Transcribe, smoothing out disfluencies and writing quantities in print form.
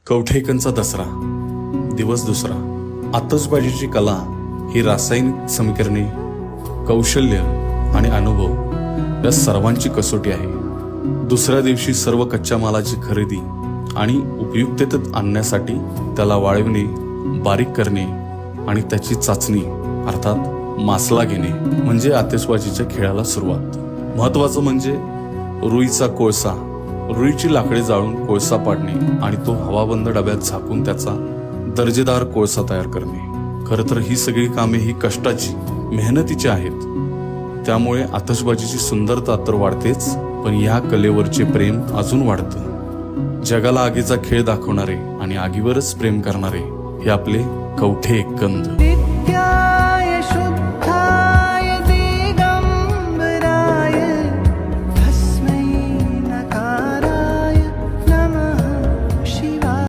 कवठेकनचा दसरा दिवस दुसरा. आतषबाजीची कला ही रासायनिक समीकरणे, कौशल्य आणि अनुभव या सर्वांची कसोटी आहे. दुसऱ्या दिवशी सर्व कच्च्या मालाची खरेदी आणि उपयुक्तेत आणण्यासाठी त्याला वाळवणे, बारीक करणे आणि त्याची चाचणी अर्थात मासला घेणे म्हणजे आतिषबाजीच्या खेळाला सुरुवात. महत्वाचं म्हणजे रुईचा कोळसा, रुईची लाकडे जाळून कोळसा पाडणे आणि तो हवाबंद डब्यात झाकून त्याचा दर्जेदार कोळसा तयार करणे. खरं तर ही सगळी कामे ही कष्टाची, मेहनतीची आहेत. त्यामुळे आतिषबाजीची सुंदरता तर वाढतेच, पण या कलेवरचे प्रेम अजून वाढतं. जगाला आगीचा खेळ दाखवणारे आणि आगीवरच प्रेम करणारे हे आपले कवठेकंद.